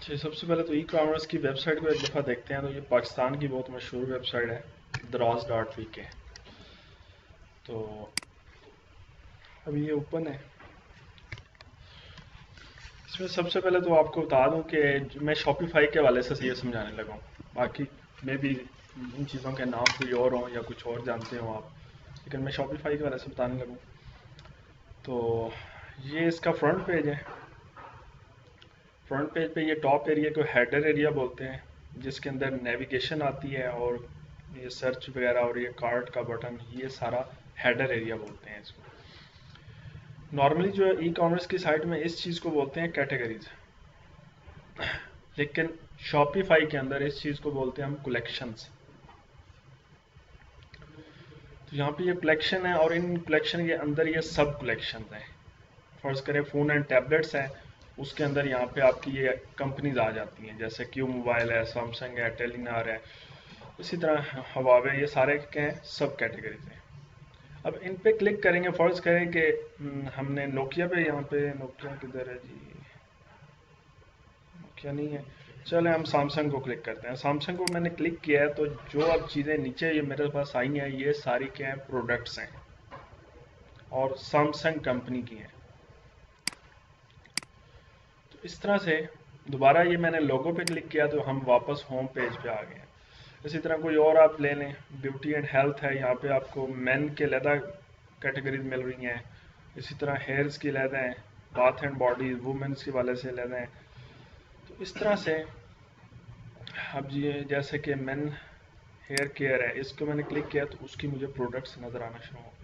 अच्छा, सबसे पहले तो ई कॉमर्स की वेबसाइट को एक दफ़ा देखते हैं। तो ये पाकिस्तान की बहुत मशहूर वेबसाइट है, दराज.वी के। तो अभी ये ओपन है। इसमें सबसे पहले तो आपको बता दूं कि मैं शॉपिफाई के हवाले से ये समझाने लगा हूँ। बाकी मे भी इन चीज़ों के नाम कोई और हों या कुछ और जानते हो आप, लेकिन मैं शॉपिफाई के हवाले से बताने लगूँ। तो ये इसका फ्रंट पेज है। फ्रंट पेज पे ये टॉप एरिया को हेडर एरिया बोलते हैं, जिसके अंदर नेविगेशन आती है और ये सर्च वगैरह और ये कार्ट का बटन, ये सारा हेडर एरिया बोलते हैं इसको। नॉर्मली जो ई कॉमर्स की साइट में इस चीज़ को बोलते हैं कैटेगरीज, लेकिन शॉपिफाई के अंदर इस चीज़ को बोलते हैं हम कलेक्शंस। तो यहाँ पे ये कलेक्शन है और इन कलेक्शन के अंदर ये सब कलेक्शन हैं। फर्ज करें फ़ोन एंड टैबलेट्स हैं, उसके अंदर यहाँ पे आपकी ये कंपनीज आ जाती हैं, जैसे क्यू मोबाइल है, सैमसंग है, टेलीनार है, इसी तरह हवावे, ये सारे क्या हैं, सब कैटेगरीज हैं। अब इन पे क्लिक करेंगे, फर्ज करें कि हमने नोकिया पे, यहाँ पे नोकिया किधर है जी, नोकिया नहीं है, चले हम सैमसंग को क्लिक करते हैं। सैमसंग को मैंने क्लिक किया है, तो जो अब चीज़ें नीचे ये मेरे पास आई हैं, ये सारी क्या हैं, प्रोडक्ट्स हैं और सैमसंग कंपनी की हैं। तो इस तरह से दोबारा ये मैंने लोगो पे क्लिक किया तो हम वापस होम पेज पे आ गए। इसी तरह कोई और आप ले लें, ब्यूटी एंड हेल्थ है, यहाँ पे आपको मेन के लहदा कैटेगरीज मिल रही हैं। इसी तरह हेयर्स की लहदा हैं, बाथ एंड बॉडी वुमेंस के वाले से लहदा हैं। तो इस तरह से अब ये जैसे कि मेन हेयर केयर है, इसको मैंने क्लिक किया तो उसकी मुझे प्रोडक्ट्स नज़र आना शुरू हो गई।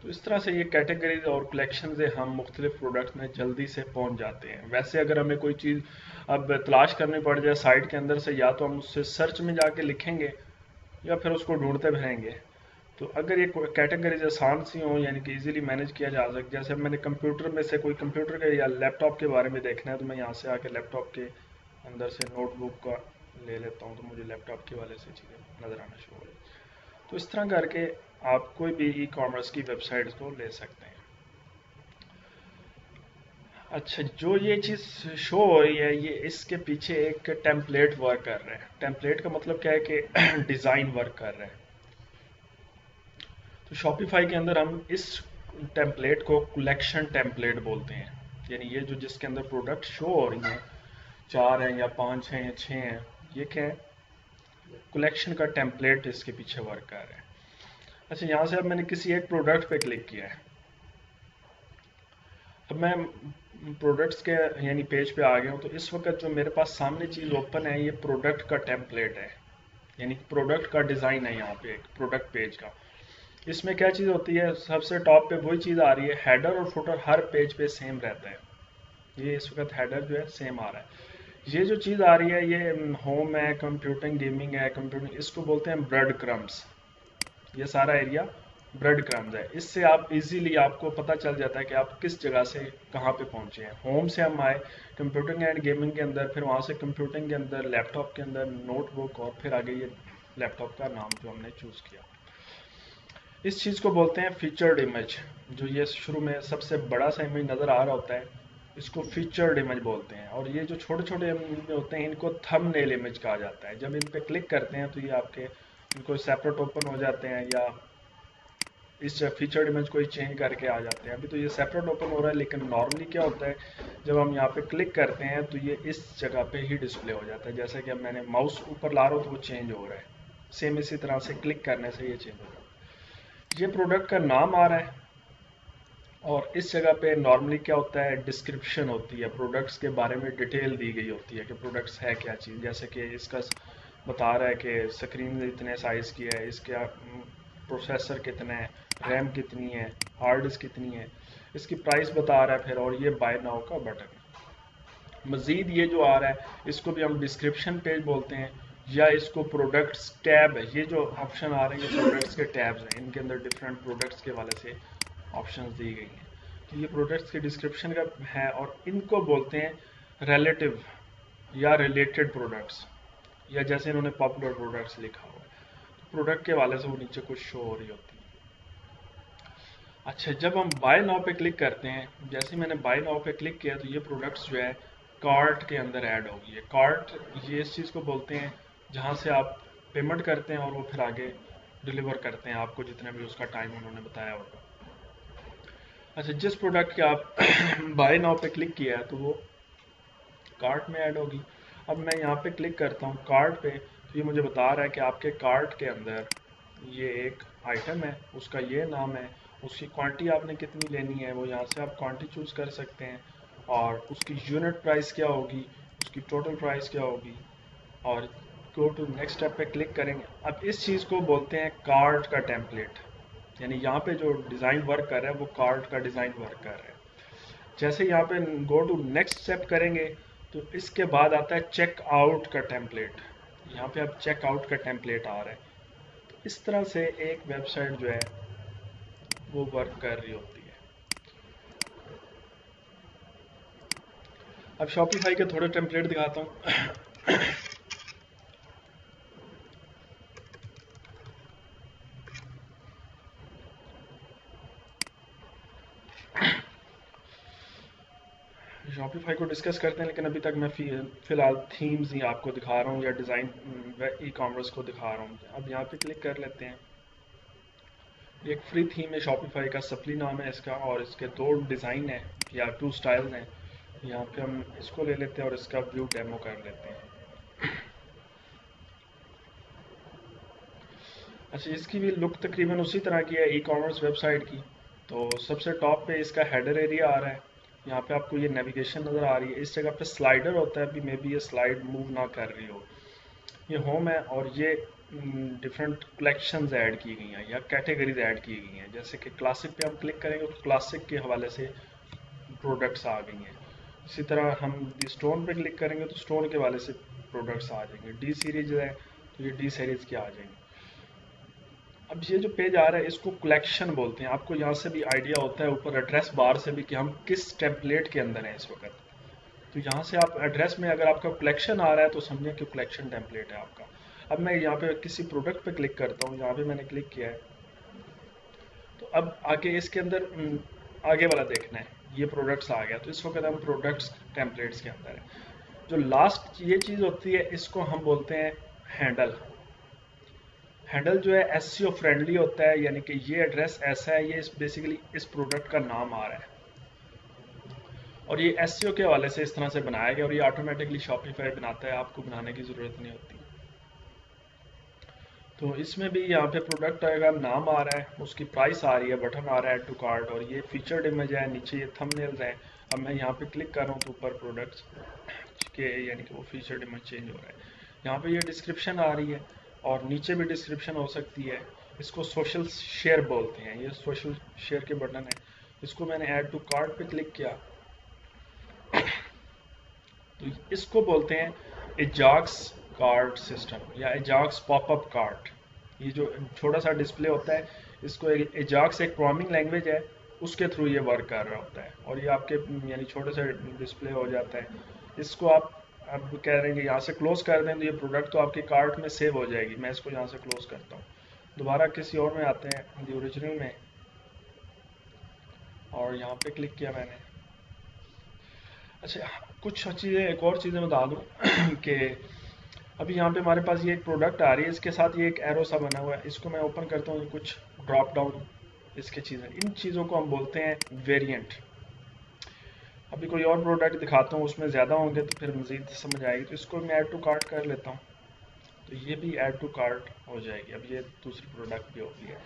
तो इस तरह से ये कैटेगरीज और कलेक्शन से हम मुख्तलिफ प्रोडक्ट्स में जल्दी से पहुंच जाते हैं। वैसे अगर हमें कोई चीज़ अब तलाश करनी पड़ जाए साइट के अंदर से, या तो हम उससे सर्च में जाके लिखेंगे या फिर उसको ढूंढते रहेंगे। तो अगर ये कैटेगरीज आसान सी हों, यानी कि इजीली मैनेज किया जा सके, जैसे मैंने कंप्यूटर में से कोई कंप्यूटर के या लैपटॉप के बारे में देखना है, तो मैं यहाँ से आके लैपटॉप के अंदर से नोटबुक का ले लेता हूँ, तो मुझे लैपटॉप के वाले से चीज़ें नज़र आना शुरू हो जाती। तो इस तरह करके आप कोई भी ई कॉमर्स की वेबसाइट्स को ले सकते हैं। अच्छा, जो ये चीज़ शो हो रही है, ये इसके पीछे एक टेम्पलेट वर्क कर रहा है। टेम्पलेट का मतलब क्या है कि डिज़ाइन वर्क कर रहा है। तो शॉपिफाई के अंदर हम इस टेम्पलेट को कलेक्शन टेम्पलेट बोलते हैं। यानी ये जो जिसके अंदर प्रोडक्ट शो हो रही हैं, 4 हैं या 5 हैं या 6 हैं, ये क्या है, कलेक्शन का टेम्पलेट इसके पीछे वर्क कर रहा है। अच्छा, यहाँ से अब मैंने किसी एक प्रोडक्ट पे क्लिक किया है। अब मैं प्रोडक्ट्स के यानी पेज पे आ गया हूँ। तो इस वक्त जो मेरे पास सामने चीज़ ओपन है, ये प्रोडक्ट का टेम्पलेट है, यानी प्रोडक्ट का डिज़ाइन है। यहाँ पे एक प्रोडक्ट पेज का, इसमें क्या चीज़ होती है, सबसे टॉप पे वही चीज़ आ रही है, हेडर और फुटर हर पेज पे सेम रहता है। ये इस वक्त हेडर जो है सेम आ रहा है। ये जो चीज़ आ रही है, ये होम है, कंप्यूटिंग, गेमिंग है, कंप्यूटिंग, इसको बोलते हैं ब्रेड क्रम्स। ये सारा एरिया ब्रेड क्रम्स है। इससे आप इजीली आपको पता चल जाता है कि आप किस जगह से कहाँ पे पहुँचे हैं। होम से हम आए कंप्यूटिंग एंड गेमिंग के अंदर, फिर वहाँ से कंप्यूटिंग के अंदर लैपटॉप के अंदर नोटबुक, और फिर आगे ये लैपटॉप का नाम जो हमने चूज़ किया। इस चीज़ को बोलते हैं फीचर्ड इमेज। जो ये शुरू में सबसे बड़ा सा इमेज नज़र आ रहा होता है, इसको फीचर्ड इमेज बोलते हैं। और ये जो छोटे छोटे इमेज होते हैं, इनको थंबनेल इमेज कहा जाता है। जब इन पे क्लिक करते हैं तो ये आपके इनको सेपरेट ओपन हो जाते हैं, या इस फीचर्ड इमेज को ही चेंज करके आ जाते हैं। अभी तो ये सेपरेट ओपन हो रहा है, लेकिन नॉर्मली क्या होता है, जब हम यहाँ पे क्लिक करते हैं तो ये इस जगह पे ही डिस्प्ले हो जाता है। जैसे कि अब मैंने माउस ऊपर ला रहा हूँ तो वो चेंज हो रहा है, सेम इसी तरह से क्लिक करने से ये चेंज हो जाता है। ये प्रोडक्ट का नाम आ रहा है, और इस जगह पे नॉर्मली क्या होता है, डिस्क्रिप्शन होती है, प्रोडक्ट्स के बारे में डिटेल दी गई होती है कि प्रोडक्ट्स है क्या चीज़। जैसे कि इसका बता रहा है कि स्क्रीन इतने साइज़ की है, इसका प्रोसेसर कितना है, रैम कितनी है, हार्ड डिस्क कितनी है, इसकी प्राइस बता रहा है फिर, और ये बाय नाउ का बटन। मज़ीद ये जो आ रहा है, इसको भी हम डिस्क्रिप्शन पेज बोलते हैं, या इसको प्रोडक्ट्स टैब है। ये जो ऑप्शन आ रहे हैं, ये प्रोडक्ट्स के टैब्स हैं, इनके अंदर डिफरेंट प्रोडक्ट्स के वाले से ऑप्शंस दी गई हैं। तो ये प्रोडक्ट्स के डिस्क्रिप्शन का है, और इनको बोलते हैं रिलेटिव या रिलेटेड प्रोडक्ट्स, या जैसे इन्होंने पॉपुलर प्रोडक्ट्स लिखा हुआ है, तो प्रोडक्ट के वाले से वो नीचे कुछ शो हो रही होती है। अच्छा, जब हम बाय नाउ पे क्लिक करते हैं, जैसे मैंने बाय नाउ पे क्लिक किया तो ये प्रोडक्ट्स जो है कार्ट के अंदर ऐड होगी। ये कार्ट, ये इस चीज़ को बोलते हैं जहाँ से आप पेमेंट करते हैं और वो फिर आगे डिलीवर करते हैं आपको जितने भी उसका टाइम उन्होंने बताया होगा। अच्छा, जिस प्रोडक्ट के आप बाय नाउ पे क्लिक किया है तो वो कार्ट में ऐड होगी। अब मैं यहाँ पे क्लिक करता हूँ कार्ट पे, तो ये मुझे बता रहा है कि आपके कार्ट के अंदर ये एक आइटम है, उसका ये नाम है, उसकी क्वांटिटी आपने कितनी लेनी है वो यहाँ से आप क्वांटिटी चूज़ कर सकते हैं, और उसकी यूनिट प्राइस क्या होगी, उसकी टोटल प्राइस क्या होगी, और गो टू नेक्स्ट स्टेप पे क्लिक करेंगे। अब इस चीज़ को बोलते हैं कार्ट का टेम्पलेट, यानी यहाँ पे जो डिज़ाइन वर्क कर रहा है वो कार्ट का डिज़ाइन वर्क कर रहा है। जैसे यहाँ पे गो टू नेक्स्ट स्टेप करेंगे तो इसके बाद आता है चेक आउट का टेम्पलेट। यहाँ पे अब चेक आउट का टेम्पलेट आ रहा है। तो इस तरह से एक वेबसाइट जो है वो वर्क कर रही होती है। अब शॉपिफाई के थोड़े टेम्पलेट दिखाता हूँ। शॉपिफाई को डिस्कस करते हैं, लेकिन अभी तक मैं फिलहाल थीम्स ही आपको दिखा रहा हूँ या डिज़ाइन ई कॉमर्स को दिखा रहा हूँ। अब यहाँ पे क्लिक कर लेते हैं। एक फ्री थीम है शॉपिफाई का, सप्ली नाम है इसका, और इसके दो डिज़ाइन है या टू स्टाइल्स हैं। यहाँ पे हम इसको ले लेते हैं और इसका व्यू डेमो कर लेते हैं। अच्छा, इसकी भी लुक तकरीबन उसी तरह की है ई कॉमर्स वेबसाइट की। तो सबसे टॉप पे इसका हेडर एरिया आ रहा है। यहाँ पे आपको ये नेविगेशन नज़र आ रही है। इस जगह पे स्लाइडर होता है, अभी मे बी ये स्लाइड मूव ना कर रही हो। ये होम है और ये डिफरेंट कलेक्शंस ऐड की गई हैं या कैटेगरीज ऐड की गई हैं। जैसे कि क्लासिक पे हम क्लिक करेंगे तो क्लासिक के हवाले से प्रोडक्ट्स आ गई हैं। इसी तरह हम स्टोन पे क्लिक करेंगे तो स्टोन के हवाले से प्रोडक्ट्स आ जाएंगे। डी सीरीज है तो ये डी सीरीज के आ जाएंगे। अब ये जो पेज आ रहा है इसको कलेक्शन बोलते हैं। आपको यहाँ से भी आइडिया होता है ऊपर एड्रेस बार से भी कि हम किस टेम्पलेट के अंदर हैं इस वक्त। तो यहाँ से आप एड्रेस में अगर आपका कलेक्शन आ रहा है तो समझें कि कलेक्शन टेम्पलेट है आपका। अब मैं यहाँ पे किसी प्रोडक्ट पे क्लिक करता हूँ, यहाँ पे मैंने क्लिक किया है। तो अब आगे इसके अंदर आगे वाला देखना है, ये प्रोडक्ट्स आ गया तो इस वक्त हम प्रोडक्ट्स टेम्पलेट्स के अंदर है। जो लास्ट ये चीज़ होती है इसको हम बोलते हैं हैंडल। हैंडल जो है एसईओ फ्रेंडली होता है, यानी कि ये एड्रेस ऐसा है, ये बेसिकली इस प्रोडक्ट का नाम आ रहा है और ये एसईओ के हवाले से इस तरह से बनाया गया और ये ऑटोमेटिकली शॉपिफाई बनाता है, आपको बनाने की ज़रूरत नहीं होती। तो इसमें भी यहाँ पे प्रोडक्ट आएगा, नाम आ रहा है, उसकी प्राइस आ रही है, बटन आ रहा है ऐड टू कार्ट, और ये फीचर्ड इमेज है, नीचे ये थंबनेल्स हैं। अब मैं यहाँ पे क्लिक कर रहा हूँ तो ऊपर प्रोडक्ट्स के यानी कि वो फीचर्ड इमेज चेंज हो रहा है। यहाँ पे ये डिस्क्रिप्शन आ रही है और नीचे भी डिस्क्रिप्शन हो सकती है। इसको सोशल शेयर बोलते हैं, ये सोशल शेयर के बटन है। इसको मैंने ऐड टू कार्ट पे क्लिक किया तो इसको बोलते हैं एजाक्स कार्ट सिस्टम या एजाक्स पॉपअप कार्ट। ये जो छोटा सा डिस्प्ले होता है, इसको एजाक्स एक प्रोग्रामिंग लैंग्वेज है, उसके थ्रू ये वर्क कर रहा होता है और ये आपके यानी छोटे से डिस्प्ले हो जाता है। इसको आप अब कह रहे हैं कि यहाँ से क्लोज कर दें तो ये प्रोडक्ट तो आपके कार्ट में सेव हो जाएगी। मैं इसको यहाँ से क्लोज करता हूँ, दोबारा किसी और में आते हैं, दी ओरिजिनल में, और यहाँ पे क्लिक किया मैंने। अच्छा, कुछ चीज़ें एक और चीज़ें बता दूँ कि अभी यहाँ पे हमारे पास ये एक प्रोडक्ट आ रही है, इसके साथ ये एक एरो सा बना हुआ है, इसको मैं ओपन करता हूँ, कुछ ड्रॉप डाउन इसके चीज़ें, इन चीज़ों को हम बोलते हैं वेरिएंट। अभी कोई और प्रोडक्ट दिखाता हूँ उसमें ज़्यादा होंगे तो फिर मज़ीद समझ आएगी। तो इसको मैं ऐड टू कार्ट कर लेता हूँ तो ये भी ऐड टू कार्ट हो जाएगी। अब ये दूसरी प्रोडक्ट भी होगी है।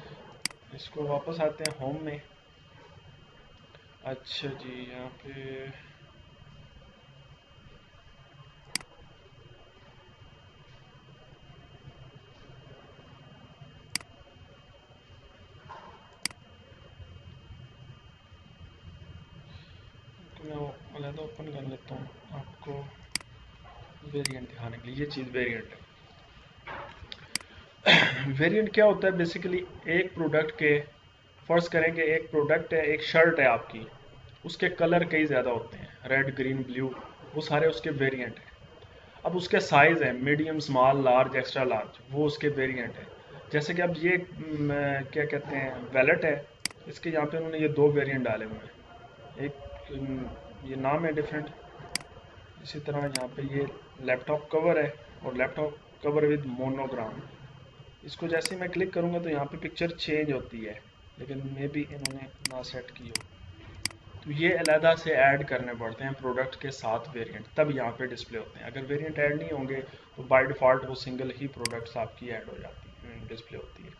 इसको वापस आते हैं होम में। अच्छा जी, यहाँ पे तो मैं अलग ओपन कर लेता हूँ आपको वेरिएंट दिखाने के लिए। ये चीज़ वेरिएंट है। वेरिएंट क्या होता है बेसिकली, एक प्रोडक्ट के, फर्ज करेंगे एक प्रोडक्ट है, एक शर्ट है आपकी, उसके कलर कई ज़्यादा होते हैं, रेड ग्रीन ब्लू, वो सारे उसके वेरिएंट हैं। अब उसके साइज़ हैं medium small large extra large, वो उसके वेरिएंट हैं। जैसे कि अब ये क्या कहते हैं वैलेट है, इसके यहाँ पे उन्होंने ये दो वेरिएंट डाले हुए हैं। एक ये नाम है डिफरेंट, इसी तरह यहाँ पे ये लैपटॉप कवर है और लैपटॉप कवर विद मोनोग्राम। इसको जैसे ही मैं क्लिक करूँगा तो यहाँ पे पिक्चर चेंज होती है, लेकिन मे बी इन्होंने ना सेट की हो। तो ये अलहदा से ऐड करने पड़ते हैं प्रोडक्ट के साथ वेरिएंट, तब यहाँ पे डिस्प्ले होते हैं। अगर वेरिएंट ऐड नहीं होंगे तो बाय डिफ़ॉल्ट वो सिंगल ही प्रोडक्ट्स आपकी ऐड हो जाती है, डिस्प्ले होती है।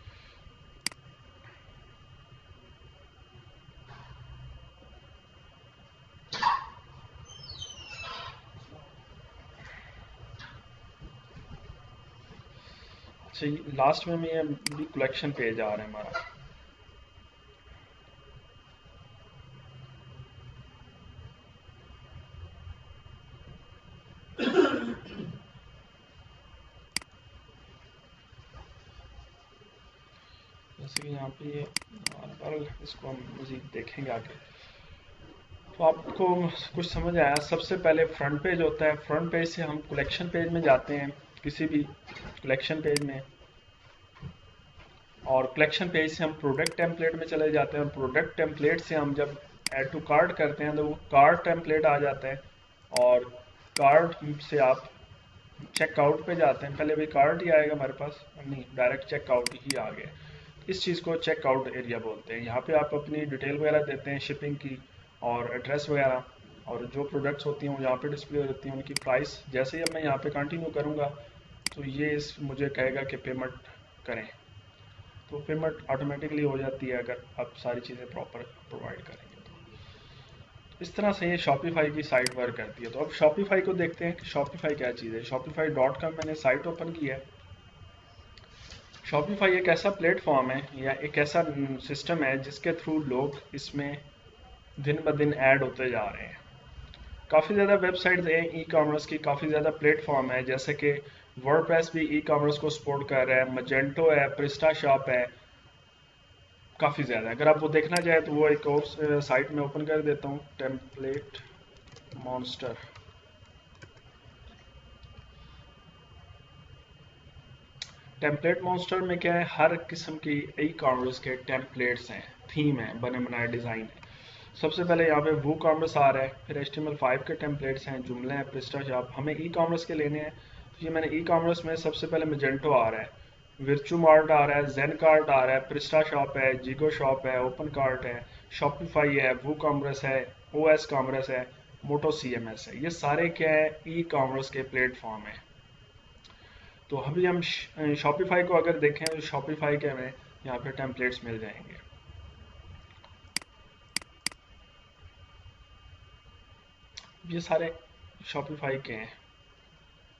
अच्छा, लास्ट में ये भी कलेक्शन पेज आ रहा है हमारा। जैसे कि यहाँ पे ये इसको हम मज़ीद देखेंगे आगे। तो आपको कुछ समझ आया। सबसे पहले फ्रंट पेज होता है, फ्रंट पेज से हम कलेक्शन पेज में जाते हैं, किसी भी कलेक्शन पेज में, और कलेक्शन पेज से हम प्रोडक्ट टेम्पलेट में चले जाते हैं, और प्रोडक्ट टेम्पलेट से हम जब ऐड टू कार्ट करते हैं तो वो कार्ट टेम्पलेट आ जाता है, और कार्ट से आप चेकआउट पे जाते हैं। पहले भी कार्ट ही आएगा हमारे पास, नहीं डायरेक्ट चेकआउट ही आ गया। इस चीज़ को चेकआउट एरिया बोलते हैं। यहाँ पे आप अपनी डिटेल वगैरह देते हैं, शिपिंग की और एड्रेस वगैरह, और जो प्रोडक्ट्स होती हैं वो यहाँ पे डिस्प्ले होती हैं, उनकी प्राइस। जैसे ही अब मैं यहाँ पे कंटिन्यू करूँगा तो ये इस मुझे कहेगा कि पेमेंट करें, तो पेमेंट ऑटोमेटिकली हो जाती है अगर आप सारी चीज़ें प्रॉपर प्रोवाइड करेंगे तो। इस तरह से ये शॉपिफाई की साइट वर्क करती है। तो अब शॉपिफाई को देखते हैं कि शॉपिफाई क्या चीज़ है। shopify.com मैंने साइट ओपन की है। शॉपिफाई एक ऐसा प्लेटफॉर्म है या एक ऐसा सिस्टम है जिसके थ्रू लोग इसमें दिन ब दिन ऐड होते जा रहे हैं। काफ़ी ज़्यादा वेबसाइट्स हैं ई कॉमर्स की, काफ़ी ज़्यादा प्लेटफॉर्म है, जैसे कि वर्डप्रेस भी ई कॉमर्स को सपोर्ट कर रहा है, मजेंटो है, प्रिस्टा शॉप है, काफ़ी ज़्यादा। अगर आप वो देखना चाहें तो वो एक और साइट में ओपन कर देता हूँ, टेम्पलेट मॉन्स्टर। टेम्पलेट मॉन्स्टर में क्या है, हर किस्म की ई कॉमर्स के टेम्पलेट्स हैं, थीम है, बने बनाए डिज़ाइन है। सबसे पहले यहाँ पे वो कॉमर्स आ रहा है, फिर HTML5 के टेम्पलेट्स हैं, जुमले हैं, प्रिस्टा शॉप। हमें ई कॉमर्स के लेने हैं तो ये मैंने ई कॉमर्स में सबसे पहले मजेंटो आ रहा है, विर्चू मार्ट आ रहा है, जेन कार्ट आ रहा है, प्रिस्टा शॉप है, जिगो शॉप है, ओपन कार्ट है, शॉपिफाई है, वो कॉमर्स है, OS कॉमर्स है, मोटो CMS है। ये सारे क्या है, ई कॉमर्स के प्लेटफॉर्म है। तो अभी हम शॉपिफाई को अगर देखें तो शॉपिफाई के हमें यहाँ पे टेम्पलेट्स मिल जाएंगे। ये सारे शॉपिफाई के हैं।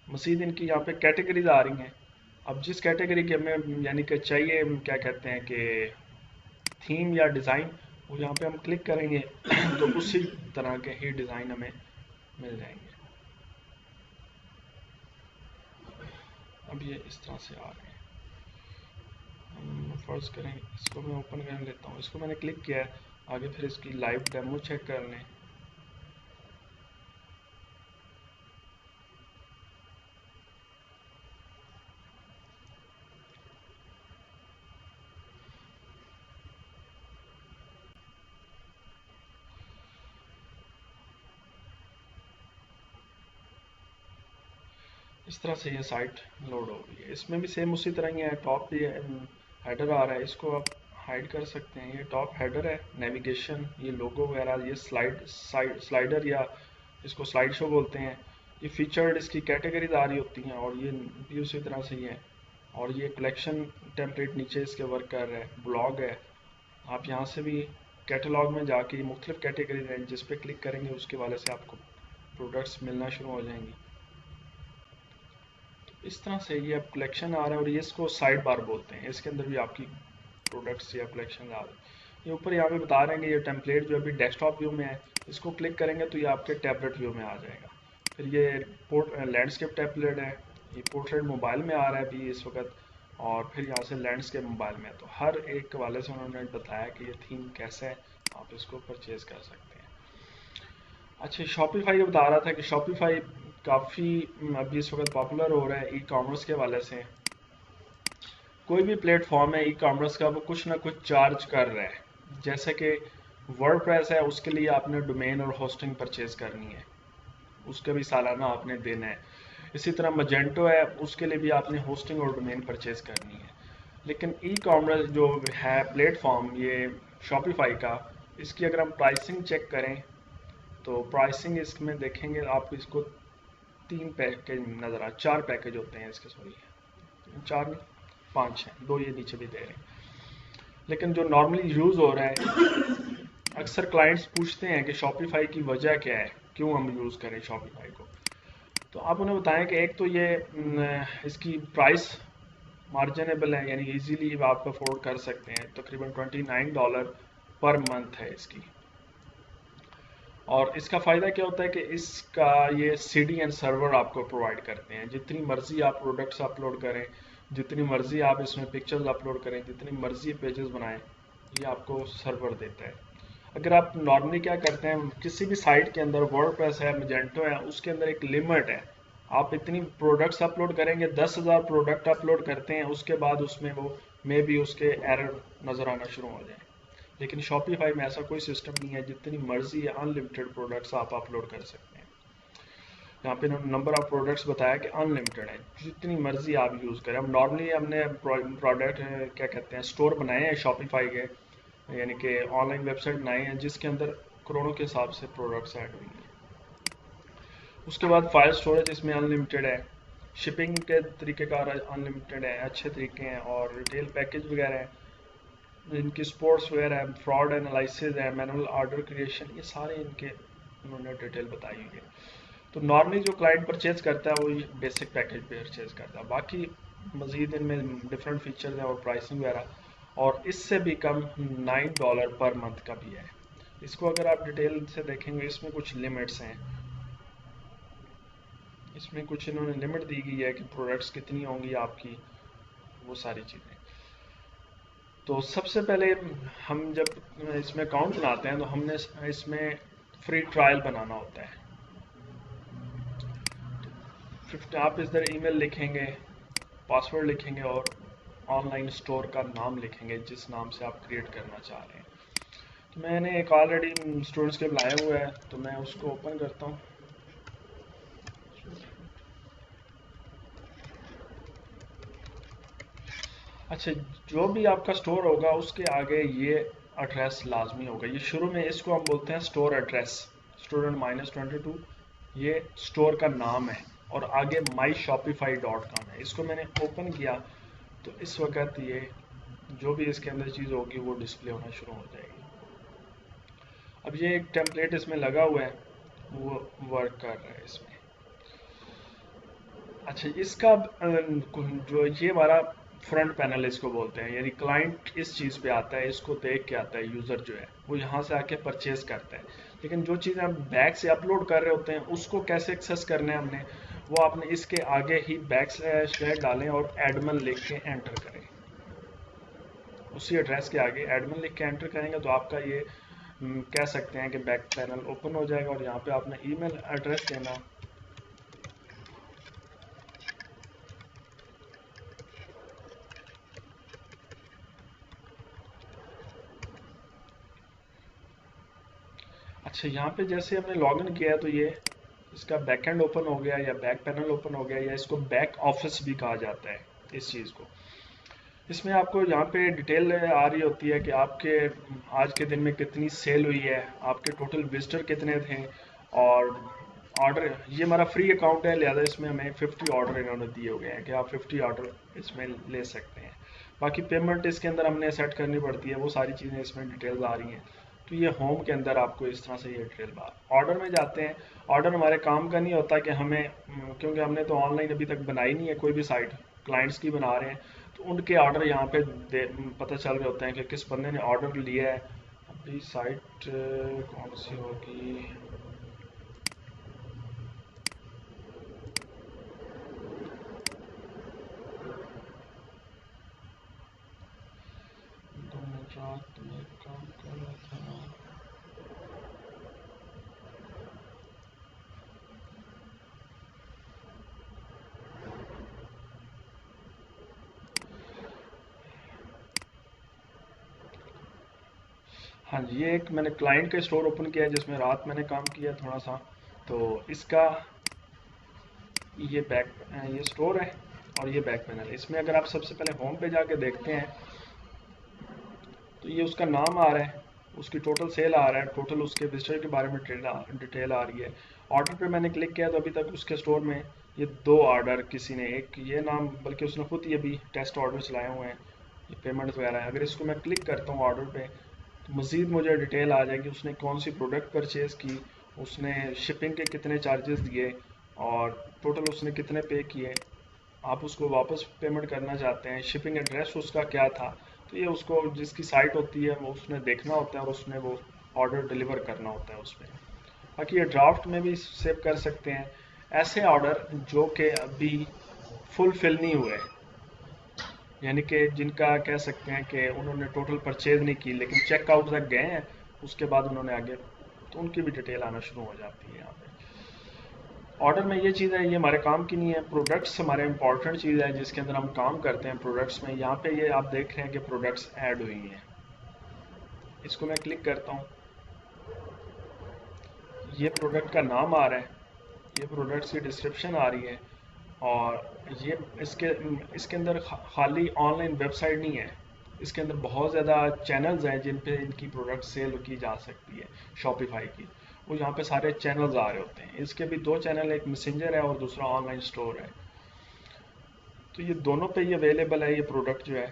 मज़ीद इनकी यहाँ पे कैटेगरीज आ रही हैं। अब जिस कैटेगरी के हमें यानी कि चाहिए, क्या कहते हैं कि थीम या डिज़ाइन, वो यहाँ पे हम क्लिक करेंगे तो उसी तरह के ही डिज़ाइन हमें मिल जाएंगे। अब ये इस तरह से आ रहे हैं। हम फर्ज करें इसको मैं ओपन कर लेता हूँ, इसको मैंने क्लिक किया है। आगे फिर इसकी लाइव डेमो चेक कर लें। इस तरह से ये साइट लोड हो गई है। इसमें भी सेम उसी तरह ही है, टॉप भी हेडर आ रहा है, इसको आप हाइड कर सकते हैं। ये टॉप हेडर है, नेविगेशन, ये लोगो वगैरह, ये स्लाइडर या इसको स्लाइड शो बोलते हैं। ये फीचर्ड इसकी कैटेगरीज आ रही होती हैं, और ये भी उसी तरह से ही है। और ये कलेक्शन टेम्पलेट नीचे इसके वर्क कर रहा है। ब्लॉग है, आप यहाँ से भी कैटलॉग में जाके मुख्तलिफ कैटेगरीज हैं, जिस पे क्लिक करेंगे उसके वाले से आपको प्रोडक्ट्स मिलना शुरू हो जाएंगी। इस तरह से ये अब कलेक्शन आ रहा है, और ये इसको साइड बार बोलते हैं। इसके अंदर भी आपकी प्रोडक्ट्स या कलेक्शन आ रहे हैं। ये ऊपर यहाँ पे बता रहे हैं कि ये टेम्पलेट जो अभी डेस्कटॉप व्यू में है, इसको क्लिक करेंगे तो ये आपके टैबलेट व्यू में आ जाएगा। फिर ये लैंडस्केप टैबलेट है, ये पोर्ट्रेट मोबाइल में आ रहा है अभी इस वक्त, और फिर यहाँ से लैंडस्केप मोबाइल में। तो हर एक वाले से उन्होंने बताया कि ये थीम कैसे है, आप इसको परचेज कर सकते हैं। अच्छा, शॉपिफाई बता रहा था कि शॉपिफाई काफ़ी अभी इस वक्त पॉपुलर हो रहा है ई कॉमर्स के वाले से। कोई भी प्लेटफॉर्म है ई कॉमर्स का, वो कुछ ना कुछ चार्ज कर रहा है। जैसे कि वर्डप्रेस है, उसके लिए आपने डोमेन और होस्टिंग परचेज करनी है, उसका भी सालाना आपने देना है। इसी तरह मजेंटो है, उसके लिए भी आपने होस्टिंग और डोमेन परचेज करनी है। लेकिन ई कॉमर्स जो है प्लेटफॉर्म ये शॉपिफाई का, इसकी अगर हम प्राइसिंग चेक करें तो प्राइसिंग इसमें देखेंगे आप, इसको 3 पैकेज नज़र आ, 4 पैकेज होते हैं इसके, सॉरी 4 नहीं 5 हैं, 2 ये नीचे भी दे रहे हैं। लेकिन जो नॉर्मली यूज़ हो रहा है, अक्सर क्लाइंट्स पूछते हैं कि शॉपिफाई की वजह क्या है, क्यों हम यूज़ करें शॉपिफाई को। तो आप उन्हें बताएं कि एक तो ये इसकी प्राइस मार्जिनेबल है, यानी इजीली आप अफोर्ड कर सकते हैं। तकरीबन $29 पर मंथ है इसकी। और इसका फ़ायदा क्या होता है कि इसका ये CDN सर्वर आपको प्रोवाइड करते हैं। जितनी मर्ज़ी आप प्रोडक्ट्स अपलोड करें, जितनी मर्ज़ी आप इसमें पिक्चर्स अपलोड करें, जितनी मर्ज़ी पेजेस बनाएं, ये आपको सर्वर देता है। अगर आप नॉर्मली क्या करते हैं, किसी भी साइट के अंदर वर्डप्रेस है, मजेंटो है, उसके अंदर एक लिमिट है। आप इतनी प्रोडक्ट्स अपलोड करेंगे, 10,000 प्रोडक्ट अपलोड करते हैं, उसके बाद उसमें वो मे बी उसके एरर नज़र आना शुरू हो जाए। लेकिन शॉपिफाई में ऐसा कोई सिस्टम नहीं है, जितनी मर्जी है अनलिमिटेड प्रोडक्ट्स आप अपलोड कर सकते हैं। यहाँ पे नंबर ऑफ प्रोडक्ट्स बताया कि अनलिमिटेड है, जितनी मर्जी आप यूज़ करें। अब नॉर्मली हमने प्रोडक्ट क्या कहते हैं स्टोर बनाए हैं शॉपिफाई के, यानी कि ऑनलाइन वेबसाइट बनाई है जिसके अंदर करोड़ों के हिसाब से प्रोडक्ट्स ऐड हुई हैं। उसके बाद फाइल स्टोरेज इसमें अनलिमिटेड है, शिपिंग के तरीक़ेकार अनलिमिटेड है, अच्छे तरीके हैं, और रिटेल पैकेज वगैरह है, इनकी स्पोर्ट्स वेयर है, फ्रॉड एनालिसिस है, मैनुअल ऑर्डर क्रिएशन, ये सारे इनके उन्होंने डिटेल बताई हुई है। तो नॉर्मली जो क्लाइंट परचेज करता है वो बेसिक पैकेज परचेज करता है, बाकी मज़ीद इनमें डिफरेंट फीचर्स हैं और प्राइसिंग वगैरह, और इससे भी कम $9 पर मंथ का भी है। इसको अगर आप डिटेल से देखेंगे, इसमें कुछ लिमिट्स हैं, इसमें कुछ इन्होंने लिमिट दी गई है कि प्रोडक्ट्स कितनी होंगी आपकी, वो सारी चीज़ें। तो सबसे पहले हम जब इसमें अकाउंट बनाते हैं तो हमने इसमें फ्री ट्रायल बनाना होता है। आप इधर ईमेल लिखेंगे, पासवर्ड लिखेंगे और ऑनलाइन स्टोर का नाम लिखेंगे जिस नाम से आप क्रिएट करना चाह रहे हैं। तो मैंने एक ऑलरेडी स्टूडेंट्स के बनाया हुआ है, तो मैं उसको ओपन करता हूँ। अच्छा, जो भी आपका स्टोर होगा उसके आगे ये एड्रेस लाजमी होगा। ये शुरू में इसको हम बोलते हैं स्टोर एड्रेस, student-22, ये स्टोर का नाम है, और आगे myshopify.com है। इसको मैंने ओपन किया तो इस वक्त ये जो भी इसके अंदर चीज़ होगी वो डिस्प्ले होना शुरू हो जाएगी। अब ये एक टेम्पलेट इसमें लगा हुआ है, वो वर्क कर रहा है इसमें। अच्छा, इसका जो ये हमारा फ्रंट पैनल इसको बोलते हैं, यानी क्लाइंट इस चीज़ पे आता है, इसको देख के आता है, यूज़र जो है वो यहाँ से आके परचेज करता है। लेकिन जो चीज़ हम बैक से अपलोड कर रहे होते हैं उसको कैसे एक्सेस करना है हमने, वो आपने इसके आगे ही बैक / डालें और एडमिन लिख के एंटर करें। उसी एड्रेस के आगे एडमिन लिख के एंटर करेंगे तो आपका ये कह सकते हैं कि बैक पैनल ओपन हो जाएगा, और यहाँ पे आपने ईमेल एड्रेस देना। अच्छा, यहाँ पे जैसे हमने लॉगिन किया तो ये इसका बैकएंड ओपन हो गया, या बैक पैनल ओपन हो गया, या इसको बैक ऑफिस भी कहा जाता है इस चीज़ को। इसमें आपको यहाँ पे डिटेल आ रही होती है कि आपके आज के दिन में कितनी सेल हुई है, आपके टोटल विजिटर कितने थे, और ऑर्डर, ये हमारा फ्री अकाउंट है, लिहाजा इसमें हमें 50 ऑर्डर इन्होंने दिए हुए हैं कि आप 50 ऑर्डर इसमें ले सकते हैं। बाकी पेमेंट इसके अंदर हमने सेट करनी पड़ती है, वो सारी चीज़ें इसमें डिटेल्स आ रही हैं। तो ये होम के अंदर आपको इस तरह से ये डिटेल ऑर्डर में जाते हैं। ऑर्डर हमारे काम का नहीं होता कि हमें, क्योंकि हमने तो ऑनलाइन अभी तक बनाई नहीं है कोई भी साइट, क्लाइंट्स की बना रहे हैं, तो उनके ऑर्डर यहाँ पे पता चल रहे होते हैं कि किस बंदे ने ऑर्डर लिया है। अभी साइट कौन सी होगी, रात में काम कर रहा था। हाँ जी, ये एक मैंने क्लाइंट का स्टोर ओपन किया है जिसमें रात मैंने काम किया थोड़ा सा, तो इसका ये स्टोर है और ये बैक पैनल है। इसमें अगर आप सबसे पहले होम पे जाके देखते हैं तो ये उसका नाम आ रहा है, उसकी टोटल सेल आ रहा है, टोटल उसके विजिटर के बारे में डिटेल आ रही है। ऑर्डर पे मैंने क्लिक किया तो अभी तक उसके स्टोर में ये 2 ऑर्डर किसी ने, एक ये नाम, बल्कि उसने खुद ये भी टेस्ट ऑर्डर चलाए हुए हैं, ये पेमेंट वगैरह है। अगर इसको मैं क्लिक करता हूँ ऑर्डर पे तो मज़ीद मुझे डिटेल आ जाएगी, उसने कौन सी प्रोडक्ट परचेज़ की, उसने शिपिंग के कितने चार्जेस दिए और टोटल उसने कितने पे किए। आप उसको वापस पेमेंट करना चाहते हैं, शिपिंग एड्रेस उसका क्या था, तो ये उसको जिसकी साइट होती है वो उसने देखना होता है और उसने वो ऑर्डर डिलीवर करना होता है उसमें। बाकी ये ड्राफ्ट में भी सेव कर सकते हैं ऐसे ऑर्डर जो कि अभी फुलफिल नहीं हुए, यानी कि जिनका कह सकते हैं कि उन्होंने टोटल परचेज नहीं की लेकिन चेकआउट तक गए हैं, उसके बाद उन्होंने आगे, तो उनकी भी डिटेल आना शुरू हो जाती है यहाँ पे। ऑर्डर में ये चीज़ है, ये हमारे काम की नहीं है। प्रोडक्ट्स हमारे इंपॉर्टेंट चीज़ है जिसके अंदर हम काम करते हैं प्रोडक्ट्स में। यहाँ पे ये आप देख रहे हैं कि प्रोडक्ट्स ऐड हुई हैं, इसको मैं क्लिक करता हूँ, ये प्रोडक्ट का नाम आ रहा है, ये प्रोडक्ट्स की डिस्क्रिप्शन आ रही है और ये इसके अंदर खाली ऑनलाइन वेबसाइट नहीं है, इसके अंदर बहुत ज़्यादा चैनल्स हैं जिन पे इनकी प्रोडक्ट सेल की जा सकती है शॉपिफाई की। वो यहाँ पे सारे चैनल्स आ रहे होते हैं। इसके भी 2 चैनल, एक मैसेंजर है और दूसरा ऑनलाइन स्टोर है। तो ये दोनों पे ही अवेलेबल है। ये प्रोडक्ट जो है,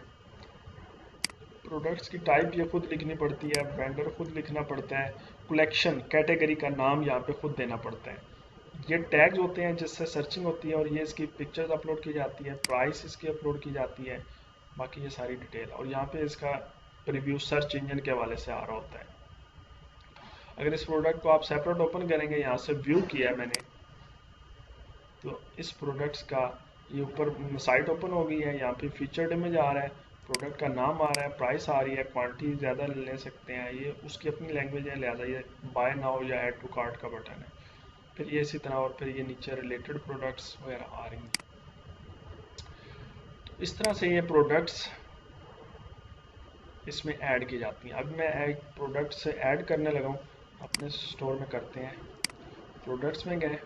प्रोडक्ट्स की टाइप ये खुद लिखनी पड़ती है, वेंडर खुद लिखना पड़ता है, कलेक्शन कैटेगरी का नाम यहाँ पे खुद देना पड़ता है। ये टैग्स होते हैं जिससे सर्चिंग होती है और ये इसकी पिक्चर्स अपलोड की जाती है, प्राइस इसकी अपलोड की जाती है, बाकी ये सारी डिटेल। और यहाँ पे इसका प्रीव्यू सर्च इंजन के हवाले से आ रहा होता है। अगर इस प्रोडक्ट को आप सेपरेट ओपन करेंगे, यहाँ से व्यू किया है मैंने, तो इस प्रोडक्ट्स का ये ऊपर साइट ओपन हो गई है। यहाँ पे फीचर्ड इमेज आ रहा है, प्रोडक्ट का नाम आ रहा है, प्राइस आ रही है, क्वांटिटी ज़्यादा ले सकते हैं, ये उसकी अपनी लैंग्वेज है, लिहाजा ये बाय नाउ या ऐड टू कार्ट का बटन है। फिर ये इसी तरह, और फिर ये नीचे रिलेटेड प्रोडक्ट्स वगैरह आ रही हैं। तो इस तरह से ये प्रोडक्ट्स इसमें ऐड की जाती हैं। अब मैं एक प्रोडक्ट से ऐड करने लगा हूँ, अपने स्टोर में करते हैं, प्रोडक्ट्स में गए,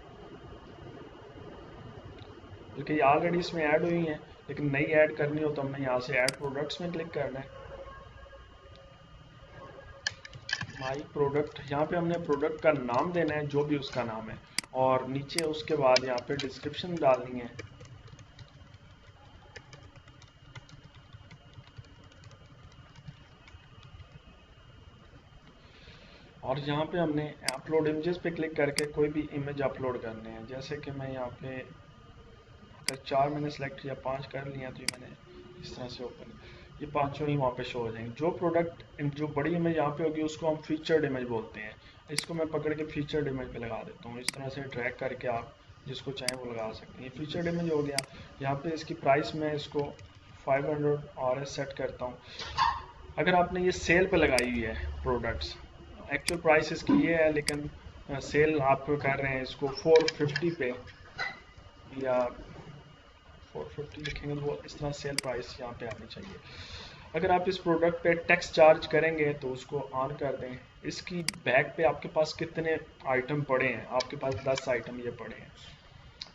बल्कि ये ऑलरेडी इसमें ऐड हुई हैं, लेकिन नई ऐड करनी हो तो हमने यहाँ से ऐड प्रोडक्ट्स में क्लिक करना है। माई प्रोडक्ट, यहाँ पे हमने प्रोडक्ट का नाम देना है जो भी उसका नाम है, और नीचे उसके बाद यहाँ पे डिस्क्रिप्शन डालनी है। और यहाँ पे हमने अपलोड इमेजेस पे क्लिक करके कोई भी इमेज अपलोड करने हैं। जैसे कि मैं यहाँ पे अगर 4 मैंने सेलेक्ट किया, 5 कर लिया, तो ये मैंने इस तरह से ओपन, ये पांचों ही वहाँ पे शो हो जाएंगे। जो प्रोडक्ट, जो बड़ी इमेज यहाँ पे होगी उसको हम फीचर्ड इमेज बोलते हैं। इसको मैं पकड़ के फीचर्ड इमेज पे लगा देता हूँ। इस तरह से ड्रैग करके आप जिसको चाहें वो लगा सकते हैं। ये फीचर्ड इमेज हो गया। यहाँ पे इसकी प्राइस मैं इसको 500 RS सेट करता हूँ। अगर आपने ये सेल पे लगाई हुई है प्रोडक्ट्स, एक्चुअल प्राइस इसकी ये है, लेकिन सेल आप कर रहे हैं इसको 450 पे, या 450 लिखेंगे तो वो इस तरह सेल प्राइस यहाँ पे आनी चाहिए। अगर आप इस प्रोडक्ट पे टैक्स चार्ज करेंगे तो उसको ऑन कर दें। इसकी बैग पे आपके पास कितने आइटम पड़े हैं, आपके पास 10 आइटम ये पड़े हैं,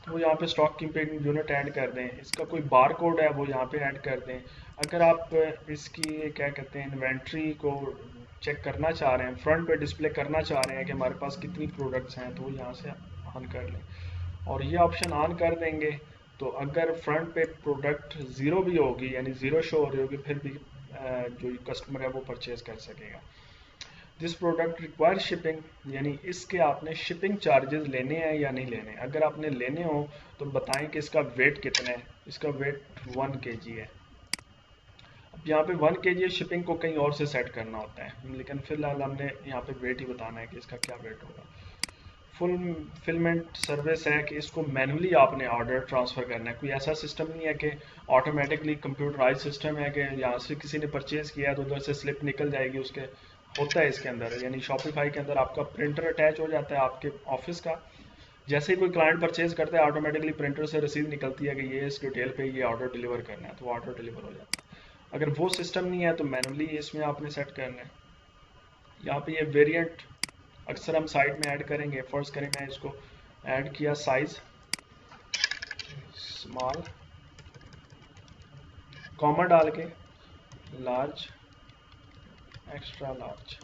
तो वो यहाँ पे स्टॉक कीपिंग यूनिट ऐड कर दें। इसका कोई बार कोड है वो यहाँ पे ऐड कर दें। अगर आप इसकी क्या कहते हैं इन्वेंट्री को चेक करना चाह रहे हैं, फ्रंट पे डिस्प्ले करना चाह रहे हैं कि हमारे पास कितनी प्रोडक्ट्स हैं, तो वो यहाँ से ऑन कर लें और ये ऑप्शन ऑन कर देंगे। तो अगर फ्रंट पे प्रोडक्ट ज़ीरो भी होगी, यानी ज़ीरो शो हो रही होगी, फिर भी जो कस्टमर है वो परचेज कर सकेगा। दिस प्रोडक्ट रिक्वायर शिपिंग, यानी इसके आपने शिपिंग चार्जेस लेने हैं या नहीं लेने। अगर आपने लेने हो तो बताएं कि इसका वेट कितना है। इसका वेट 1 kg है। अब यहाँ पे 1 kg शिपिंग को कहीं और से सेट करना होता है, लेकिन फिलहाल हमने यहाँ पे वेट ही बताना है कि इसका क्या वेट होगा। फुलफिलमेंट सर्विस है कि इसको मैनुअली आपने ऑर्डर ट्रांसफ़र करना है। कोई ऐसा सिस्टम नहीं है कि ऑटोमेटिकली कंप्यूटराइज सिस्टम है कि यहाँ से किसी ने परचेज़ किया है तो उधर से स्लिप निकल जाएगी उसके, होता है इसके अंदर, यानी शॉपिफाई के अंदर आपका प्रिंटर अटैच हो जाता है आपके ऑफिस का। जैसे ही कोई क्लाइंट परचेज करता है ऑटोमेटिकली प्रिंटर से रसीद निकलती है कि ये इस डिटेल पे ये ऑर्डर डिलीवर करना है, तो ऑर्डर डिलीवर हो जाता है। अगर वो सिस्टम नहीं है तो मैनुअली इसमें आपने सेट करना है। यहाँ पे ये वेरिएंट अक्सर हम साइट में ऐड करेंगे। फर्स्ट करें, मैं इसको ऐड किया साइज स्मॉल, कॉमा डाल के लार्ज, एक्स्ट्रा लार्ज,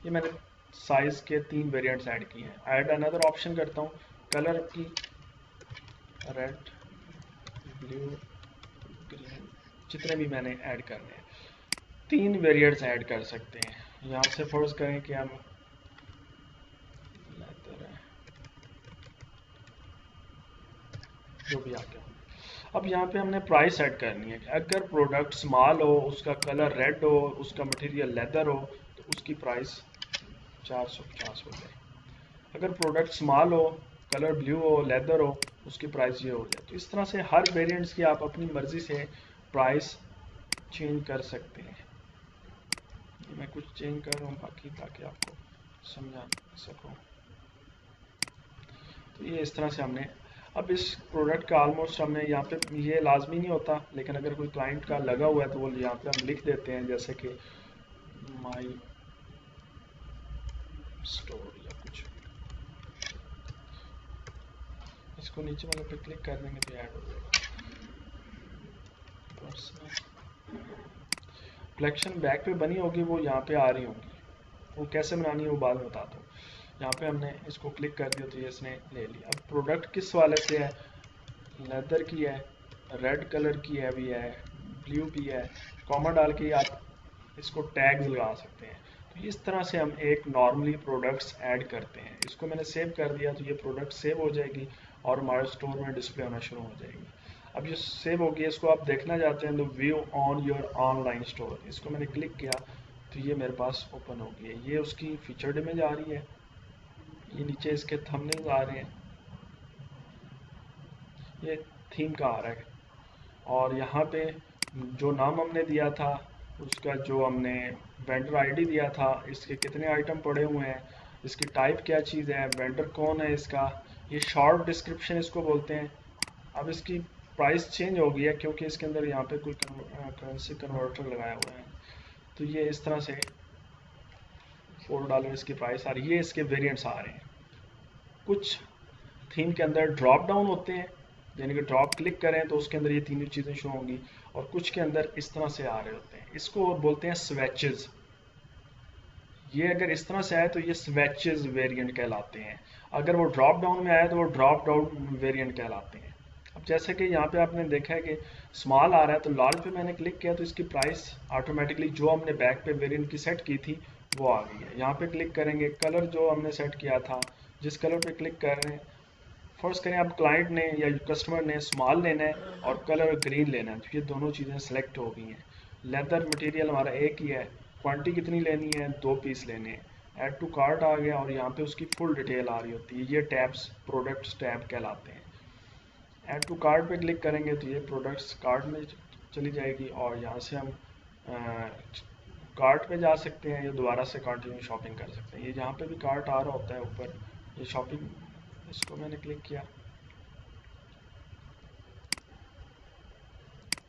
ये मैंने साइज के 3 वेरिएंट्स ऐड किए हैं। ऐड अनदर ऑप्शन करता हूँ, कलर की रेड, ब्लू, ग्रीन, जितने भी मैंने ऐड करने हैं 3 वेरिएंट्स ऐड कर सकते हैं। यहाँ से फर्ज करें कि हम लेदर है, जो भी आ गया। अब यहाँ पे हमने प्राइस सेट करनी है। अगर प्रोडक्ट स्मॉल हो, उसका कलर रेड हो, उसका मटेरियल लेदर हो, तो उसकी प्राइस 450 हो जाए। अगर प्रोडक्ट स्मॉल हो, कलर ब्लू हो, लेदर हो, उसकी प्राइस ये हो जाए। तो इस तरह से हर वेरिएंट्स की आप अपनी मर्जी से प्राइस चेंज कर सकते हैं। मैं कुछ चेंज कर रहा हूँ बाकी, ताकि आपको समझा सकूँ। तो ये इस तरह से हमने, अब इस प्रोडक्ट का ऑलमोस्ट हमने यहाँ पे, ये लाजमी नहीं होता, लेकिन अगर कोई क्लाइंट का लगा हुआ है तो वो यहाँ पे हम लिख देते हैं, जैसे कि माई स्टोर या कुछ। इसको नीचे वाले पे क्लिक कर देंगे तो ऐड हो जाएगा। पर्सनल कलेक्शन बैक पे बनी होगी, वो यहाँ पे आ रही होंगी। वो कैसे बनानी है वो बाद में बताता हूँ। यहाँ पे हमने इसको क्लिक कर दिया तो ये इसने ले लिया। अब प्रोडक्ट किस वाले से है, लेदर की है, रेड कलर की है भी है, ब्लू भी है। कॉमा डाल के आप इसको टैग्स लगा सकते हैं। तो इस तरह से हम एक नॉर्मली प्रोडक्ट्स ऐड करते हैं। इसको मैंने सेव कर दिया तो ये प्रोडक्ट सेव हो जाएगी और हमारे स्टोर में डिस्प्ले होना शुरू हो जाएगी। अब ये सेव हो गया, इसको आप देखना चाहते हैं तो view on your online store, इसको मैंने क्लिक किया तो ये मेरे पास ओपन हो गई है। ये उसकी फीचर्ड इमेज आ रही है, ये नीचे इसके थंबनेल्स आ रहे हैं, ये थीम का आ रहा है। और यहाँ पे जो नाम हमने दिया था, उसका जो हमने वेंडर आईडी दिया था, इसके कितने आइटम पड़े हुए हैं, इसकी टाइप क्या चीज़ है, वेंडर कौन है इसका, ये शॉर्ट डिस्क्रिप्शन इसको बोलते हैं। अब इसकी प्राइस चेंज हो गई है क्योंकि इसके अंदर यहाँ पे कोई करेंसी कन्वर्टर लगाया हुआ है। तो ये इस तरह से $4 इसकी प्राइस आ रही है। इसके वेरिएंट्स आ रहे हैं। कुछ थीम के अंदर ड्रॉप डाउन होते हैं, यानी कि ड्रॉप क्लिक करें तो उसके अंदर ये तीनों चीज़ें शो होंगी, और कुछ के अंदर इस तरह से आ रहे होते हैं। इसको बोलते हैं स्वेचेस। ये अगर इस तरह से आए तो ये स्वेचेस वेरिएंट कहलाते हैं। अगर वो ड्रॉप डाउन में आए तो वो ड्रॉप डाउन वेरिएंट कहलाते हैं। अब जैसे कि यहाँ पे आपने देखा है कि स्मॉल आ रहा है, तो लार्ज पे मैंने क्लिक किया तो इसकी प्राइस ऑटोमेटिकली जो हमने बैक पे वेरिएंट की सेट की थी वो आ गई है। यहाँ पे क्लिक करेंगे, कलर जो हमने सेट किया था, जिस कलर पे क्लिक कर रहे हैं, फर्स्ट करें आप क्लाइंट ने या कस्टमर ने स्मॉल लेना है और कलर ग्रीन लेना है, तो ये दोनों चीज़ें सेलेक्ट हो गई हैं। लेदर मटेरियल हमारा एक ही है, क्वांटिटी कितनी लेनी है, 2 पीस लेने हैं। ऐड टू कार्ट आ गया और यहाँ पे उसकी फुल डिटेल आ रही होती है। ये टैब्स प्रोडक्ट्स टैब कहलाते हैं। ऐड टू कार्ट पे क्लिक करेंगे तो ये प्रोडक्ट्स कार्ट में चली जाएगी, और यहाँ से हम कार्ट पे जा सकते हैं या दोबारा से कंटिन्यू शॉपिंग कर सकते हैं। ये जहाँ पे भी कार्ट आ रहा होता है ऊपर, ये शॉपिंग, इसको मैंने क्लिक किया,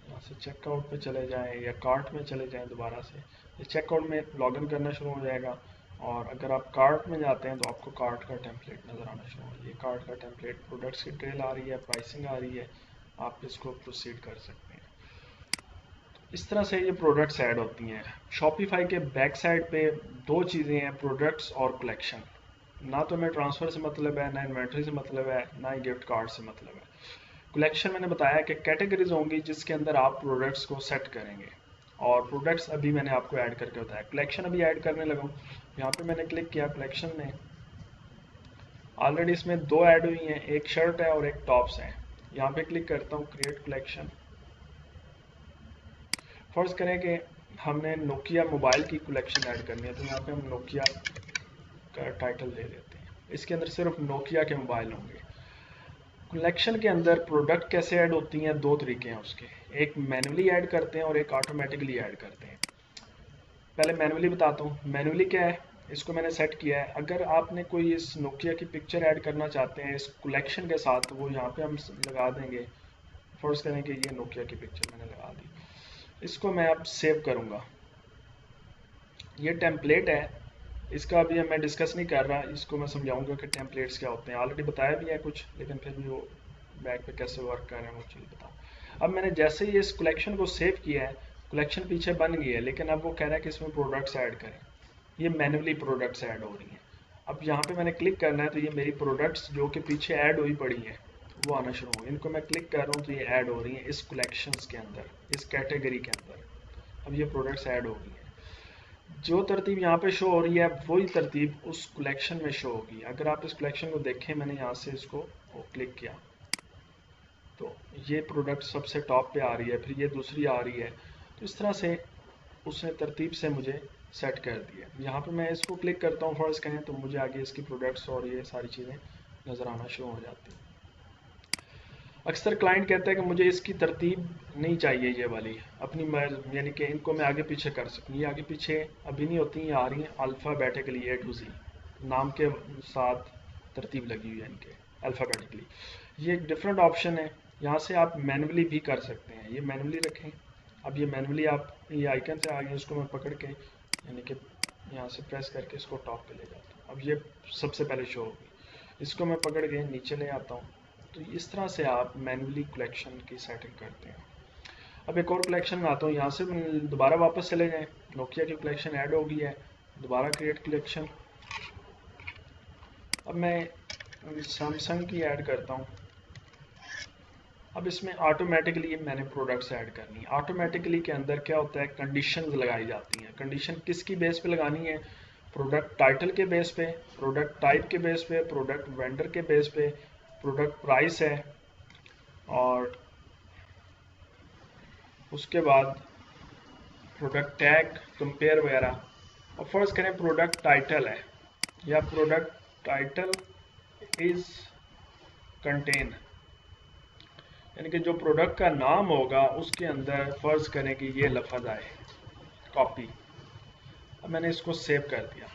यहाँ से चेकआउट पे चले जाएं या कार्ट में चले जाएं दोबारा से। ये चेकआउट में लॉगिन करना शुरू हो जाएगा, और अगर आप कार्ट में जाते हैं तो आपको कार्ट का टेम्पलेट नज़र आना शुरू हो। ये कार्ट का टेम्पलेट, प्रोडक्ट्स की डिटेल आ रही है, प्राइसिंग आ रही है, आप इसको प्रोसीड कर सकते हैं। इस तरह से ये प्रोडक्ट्स ऐड होती हैं। शॉपिफाई के बैक साइड पे 2 चीज़ें हैं, प्रोडक्ट्स और कलेक्शन। ना तो मैं ट्रांसफ़र से मतलब है, ना इन्वेंट्री से मतलब है, ना ही गिफ्ट कार्ड से मतलब है। कलेक्शन मैंने बताया कि कैटेगरीज होंगी जिसके अंदर आप प्रोडक्ट्स को सेट करेंगे, और प्रोडक्ट्स अभी मैंने आपको ऐड करके बताया। कलेक्शन अभी ऐड करने लगा हूँ। यहाँ पे मैंने क्लिक किया कलेक्शन में, ऑलरेडी इसमें 2 ऐड हुई हैं, एक शर्ट है और एक टॉप्स है। यहाँ पे क्लिक करता हूँ क्रिएट कलेक्शन। फर्ज करें कि हमने नोकिया मोबाइल की कलेक्शन ऐड करनी है, तो यहाँ पे हम नोकिया का टाइटल दे देते हैं। इसके अंदर सिर्फ नोकिया के मोबाइल होंगे। कलेक्शन के अंदर प्रोडक्ट कैसे ऐड होती हैं, 2 तरीके हैं उसके। एक मैन्युअली ऐड करते हैं और एक ऑटोमेटिकली ऐड करते हैं। पहले मैन्युअली बताता हूँ। मैन्युअली क्या है, इसको मैंने सेट किया है। अगर आपने कोई इस नोकिया की पिक्चर ऐड करना चाहते हैं इस कलेक्शन के साथ, तो वो यहाँ पे हम लगा देंगे। फर्स्ट करें कि ये नोकिया की पिक्चर मैंने लगा दी। इसको मैं अब सेव करूँगा। ये टेम्पलेट है, इसका अभी मैं डिस्कस नहीं कर रहा, इसको मैं समझाऊंगा कि टेम्पलेट्स क्या होते हैं। ऑलरेडी बताया भी है कुछ, लेकिन फिर भी वो बैक पे कैसे वर्क कर रहे हैं वो चीज़ बताऊँ। अब मैंने जैसे ही इस कलेक्शन को सेव किया है, कलेक्शन पीछे बन गई है, लेकिन अब वो कह रहा है कि इसमें प्रोडक्ट्स ऐड करें। ये मैनुअली प्रोडक्ट्स ऐड हो रही हैं। अब यहाँ पे मैंने क्लिक करना है तो ये मेरी प्रोडक्ट्स जो कि पीछे ऐड हुई पड़ी हैं वो आना शुरू हो, इनको मैं क्लिक कर रहा हूँ तो ये ऐड हो रही हैं इस कलेक्शंस के अंदर, इस कैटेगरी के अंदर। अब ये प्रोडक्ट्स ऐड हो गई हैं। जो तरतीब यहाँ पे शो हो रही है वही तरतीब उस कलेक्शन में शो होगी। अगर आप इस कलेक्शन को देखें, मैंने यहाँ से इसको क्लिक किया तो ये प्रोडक्ट सबसे टॉप पे आ रही है, फिर ये दूसरी आ रही है। तो इस तरह से उसने तरतीब से मुझे सेट कर दिया। यहाँ पे मैं इसको क्लिक करता हूँ फर्ज कहें तो मुझे आगे इसकी प्रोडक्ट्स और ये सारी चीज़ें नज़र आना शुरू हो जाती हैं। अक्सर क्लाइंट कहता है कि मुझे इसकी तरतीब नहीं चाहिए ये वाली, अपनी यानी कि इनको मैं आगे पीछे कर सकूँ। ये आगे पीछे अभी नहीं होती, ये आ रही हैं अल्फ़ाबेटिकली A to Z, नाम के साथ तरतीब लगी हुई है इनके अल्फ़ाबेटिकली। ये एक डिफरेंट ऑप्शन है, यहाँ से आप मैनुअली भी कर सकते हैं। ये मैनुअली रखें। अब ये मैनुअली आप ये आइकन से आगे इसको मैं पकड़ के यानी कि यहाँ से प्रेस करके इसको टॉप पे ले जाता हूँ। अब ये सबसे पहले शो होगी, इसको मैं पकड़ के नीचे ले आता हूँ। तो इस तरह से आप मैनुअली कलेक्शन की सेटिंग करते हैं। अब एक और कलेक्शन में आता हूँ, यहाँ से दोबारा वापस चले जाएं। नोकिया की कलेक्शन ऐड हो गई है, दोबारा क्रिएट कलेक्शन। अब मैं सैमसंग की ऐड करता हूँ। अब इसमें ऑटोमेटिकली मैंने प्रोडक्ट्स ऐड करनी है। ऑटोमेटिकली के अंदर क्या होता है, कंडीशंस लगाई जाती हैं। कंडीशन किसकी बेस पे लगानी है, प्रोडक्ट टाइटल के बेस पे, प्रोडक्ट टाइप के बेस पे, प्रोडक्ट वेंडर के बेस पे, प्रोडक्ट प्राइस है, और उसके बाद प्रोडक्ट टैग, कंपेयर वगैरह। और फर्स्ट करें प्रोडक्ट टाइटल है, या प्रोडक्ट टाइटल इज कंटेन, यानी कि जो प्रोडक्ट का नाम होगा उसके अंदर फर्ज करें कि ये लफ्ज आए, कॉपी। अब मैंने इसको सेव कर दिया।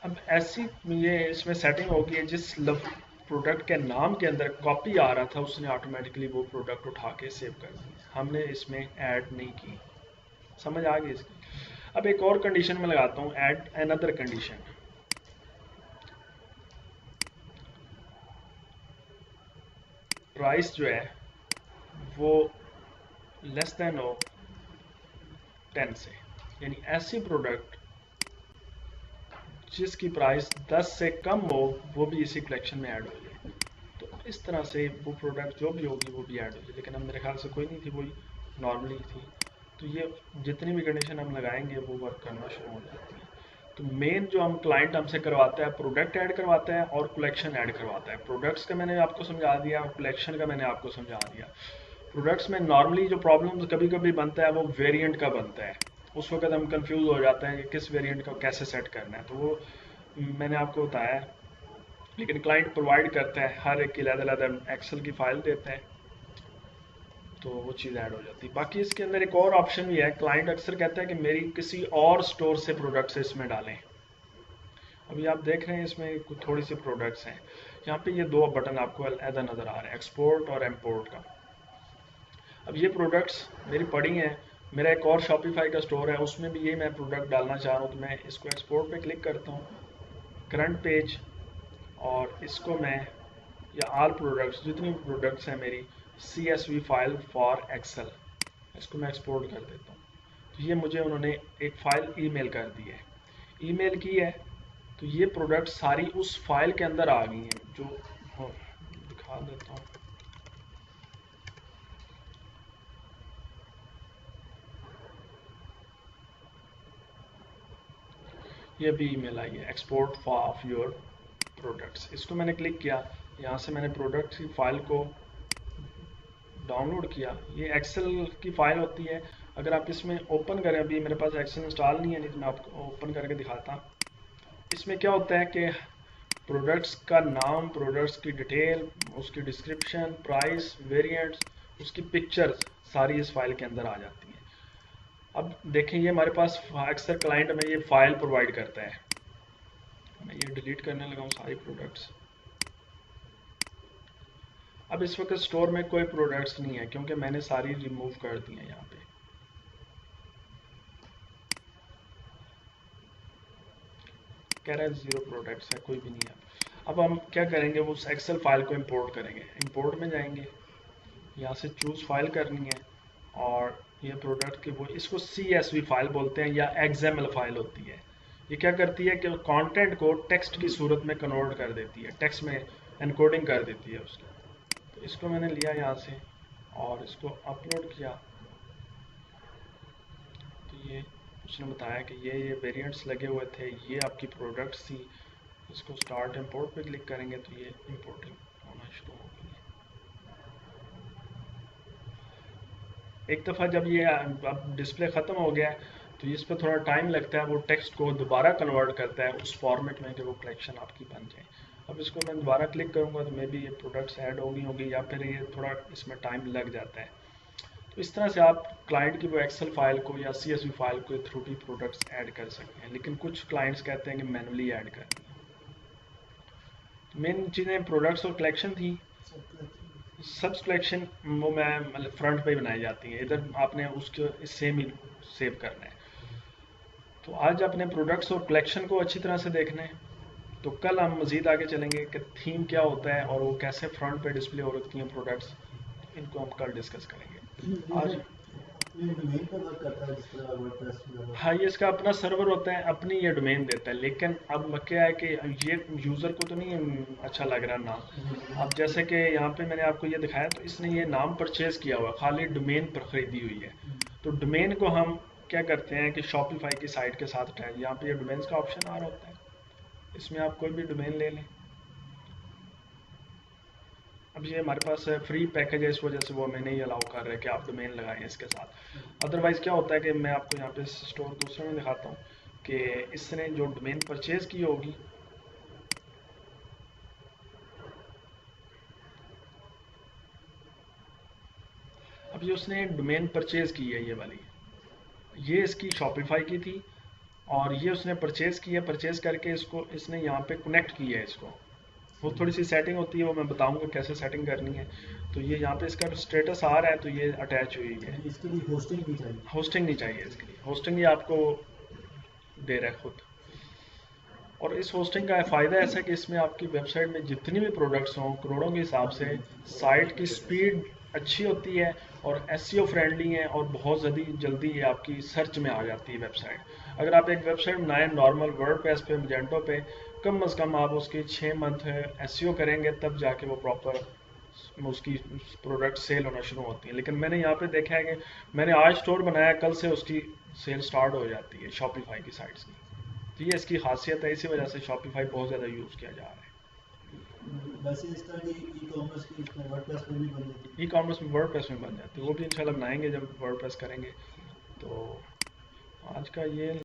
अब ऐसी ये इसमें सेटिंग होगी है, जिस प्रोडक्ट के नाम के अंदर कॉपी आ रहा था उसने ऑटोमेटिकली वो प्रोडक्ट उठा के सेव कर दिया, हमने इसमें ऐड नहीं की। समझ आ गई इसकी। अब एक और कंडीशन में लगाता हूँ, ऐड अनदर कंडीशन। प्राइस जो है वो लेस देन हो 10 से, यानी ऐसी प्रोडक्ट जिसकी प्राइस 10 से कम हो वो भी इसी कलेक्शन में ऐड हो जाए। तो इस तरह से वो प्रोडक्ट जो भी होगी वो भी ऐड हो जाए। लेकिन अब मेरे ख्याल से कोई नहीं थी, वही नॉर्मली थी। तो ये जितनी भी कंडीशन हम लगाएंगे वो वर्क करना शुरू हो जाती है। तो मेन जो हम क्लाइंट हमसे करवाता है, प्रोडक्ट ऐड करवाता है और कलेक्शन ऐड करवाता है। प्रोडक्ट्स का मैंने आपको समझा दिया और कलेक्शन का मैंने आपको समझा दिया। प्रोडक्ट्स में नॉर्मली जो प्रॉब्लम कभी कभी बनता है वो वेरिएंट का बनता है। उस वक्त हम कंफ्यूज हो जाते हैं कि किस वेरिएंट को कैसे सेट करना है, तो वो मैंने आपको बताया। लेकिन क्लाइंट प्रोवाइड करता है, हर एक की अलग-अलग एक्सेल की फाइल देते हैं, तो वो चीज़ ऐड हो जाती है। बाकी इसके अंदर एक और ऑप्शन भी है, क्लाइंट अक्सर कहता है कि मेरी किसी और स्टोर से प्रोडक्ट्स इसमें डालें। अभी आप देख रहे हैं इसमें कुछ थोड़ी सी प्रोडक्ट्स हैं, यहाँ पे ये दो बटन आपको अलग नज़र आ रहे हैं, एक्सपोर्ट और इम्पोर्ट का। अब ये प्रोडक्ट्स मेरी पड़ी हैं, मेरा एक और शॉपिफाई का स्टोर है उसमें भी ये मैं प्रोडक्ट डालना चाह रहा हूँ, तो मैं इसको एक्सपोर्ट पे क्लिक करता हूँ, करंट पेज, और इसको मैं या आल प्रोडक्ट्स, जितनी भी प्रोडक्ट्स हैं मेरी, CSV फाइल फॉर एक्सेल, इसको मैं एक्सपोर्ट कर देता हूँ। तो ये मुझे उन्होंने एक फ़ाइल ईमेल कर दी है, ईमेल की है, तो ये प्रोडक्ट सारी उस फाइल के अंदर आ गई हैं। जो दिखा देता हूँ, ये भी ईमेल आई है, एक्सपोर्ट ऑफ योर प्रोडक्ट्स। इसको मैंने क्लिक किया, यहाँ से मैंने प्रोडक्ट की फ़ाइल को डाउनलोड किया। ये एक्सेल की फ़ाइल होती है, अगर आप इसमें ओपन करें, अभी मेरे पास एक्सेल इंस्टॉल नहीं है, नहीं तो मैं आपको ओपन करके दिखाता। इसमें क्या होता है कि प्रोडक्ट्स का नाम, प्रोडक्ट्स की डिटेल, उसकी डिस्क्रिप्शन, प्राइस, वेरिएंट्स, उसकी पिक्चर्स सारी इस फाइल के अंदर आ जाती हैं। अब देखें, ये हमारे पास अक्सर क्लाइंट हमें ये फाइल प्रोवाइड करता है। मैं ये डिलीट करने लगा हूँ सारी प्रोडक्ट्स। अब इस वक्त स्टोर में कोई प्रोडक्ट्स नहीं है क्योंकि मैंने सारी रिमूव कर दी हैं यहाँ पे। कह रहा है 0 प्रोडक्ट्स है, कोई भी नहीं है। अब हम क्या करेंगे, उस एक्सेल फाइल को इंपोर्ट करेंगे। इंपोर्ट में जाएंगे, यहाँ से चूज फाइल करनी है, और ये प्रोडक्ट की वो इसको CSV फाइल बोलते हैं या XML फाइल होती है। ये क्या करती है कि कंटेंट को टेक्स्ट की सूरत में कन्वर्ट कर देती है, टेक्स्ट में एनकोडिंग कर देती है उसकी। तो इसको मैंने लिया यहाँ से और इसको अपलोड किया। तो ये उसने बताया कि ये वेरिएंट्स लगे हुए थे, ये आपकी प्रोडक्ट्स थी। इसको स्टार्ट इंपोर्ट पे क्लिक करेंगे तो ये इंपोर्टिंग होना शुरू हो गई है। एक दफ़ा जब ये अब डिस्प्ले ख़त्म हो गया है तो इस पर थोड़ा टाइम लगता है, वो टेक्स्ट को दोबारा कन्वर्ट करता है उस फॉर्मेट में कि वो कलेक्शन आपकी बन जाए। अब इसको मैं दोबारा क्लिक करूँगा तो मे बी ये प्रोडक्ट्स ऐड होगी या फिर ये थोड़ा इसमें टाइम लग जाता है। तो इस तरह से आप क्लाइंट की वो एक्सेल फाइल को या CSV फाइल के थ्रू भी प्रोडक्ट्स ऐड कर सकते हैं, लेकिन कुछ क्लाइंट्स कहते हैं कि मैनुअली ऐड करनी है। तो मेन चीज़ें प्रोडक्ट्स और कलेक्शन थी। सब्स कलेक्शन वो मैं मतलब फ्रंट पे ही बनाई जाती हैं, इधर आपने उसके सेम ही सेव करना है। तो आज अपने प्रोडक्ट्स और कलेक्शन को अच्छी तरह से देखना है। तो कल हम मज़ीद आगे चलेंगे कि थीम क्या होता है और वो कैसे फ्रंट पे डिस्प्ले हो रखती हैं प्रोडक्ट्स, इनको हम कल डिस्कस करेंगे। आज डोमेन पर वर्क करता है जिस तरह वर्डप्रेस वगैरह। हाँ, ये इसका अपना सर्वर होता है, अपनी ये डोमेन देता है, लेकिन अब क्या है कि ये यूज़र को तो नहीं अच्छा लग रहा नाम। अब जैसे कि यहाँ पे मैंने आपको ये दिखाया, तो इसने ये नाम परचेज किया हुआ, खाली डोमेन पर खरीदी हुई है। तो डोमेन को हम क्या करते हैं कि शॉपिफाई की साइट के साथ अटैच, यहाँ पे ये डोमेन्स का ऑप्शन आ रहा होता है, इसमें आप कोई भी डोमेन ले लें। अब ये हमारे पास फ्री पैकेज है, इस वजह से वो हमें नहीं अलाउ कर रहे कि आप डोमेन लगाएं इसके साथ। अदरवाइज़ क्या होता है कि मैं आपको यहाँ पे स्टोर दूसरे में दिखाता हूँ कि इसने जो डोमेन परचेज की होगी, अब ये उसने डोमेन परचेज की है, ये वाली, ये इसकी शॉपिफाई की थी और ये उसने परचेज की है। परचेज करके इसको इसने यहाँ पे कनेक्ट किया है इसको। वो थोड़ी सी सेटिंग होती है, वो मैं बताऊंगा कैसे सेटिंग करनी है। तो ये यहाँ पे इसका स्टेटस आ रहा है, तो ये अटैच हुई है। इसके लिए होस्टिंग भी चाहिए। होस्टिंग नहीं चाहिए इसके लिए, होस्टिंग ये आपको दे रहा है खुद। और इस होस्टिंग का फ़ायदा ऐसा है कि इसमें आपकी वेबसाइट में जितनी भी प्रोडक्ट्स हों करोड़ों के हिसाब से, साइट की स्पीड अच्छी होती है और SEO फ्रेंडली है और बहुत जल्दी जल्दी ये आपकी सर्च में आ जाती है वेबसाइट। अगर आप एक वेबसाइट बनाएं नॉर्मल वर्डप्रेस पे, मजेंटो पे, कम अज़ कम आप उसकी 6 मंथ SEO करेंगे तब जाके वो प्रॉपर उसकी प्रोडक्ट सेल होना शुरू होती है। लेकिन मैंने यहाँ पे देखा है कि मैंने आज स्टोर बनाया, कल से उसकी सेल स्टार्ट हो जाती है शॉपिफाई की साइट्स की। तो ये इसकी खासियत है, इसी वजह से शॉपिफाई बहुत ज़्यादा यूज़ किया जा रहा है। वैसे इस तरह की ई कॉमर्स की इसमें वर्डप्रेस पर भी बन जाती ई कॉमर्स में वर्डप्रेस में बन जाती है, वो भी इंशाल्लाह बनाएंगे जब वर्डप्रेस करेंगे। तो आज का ये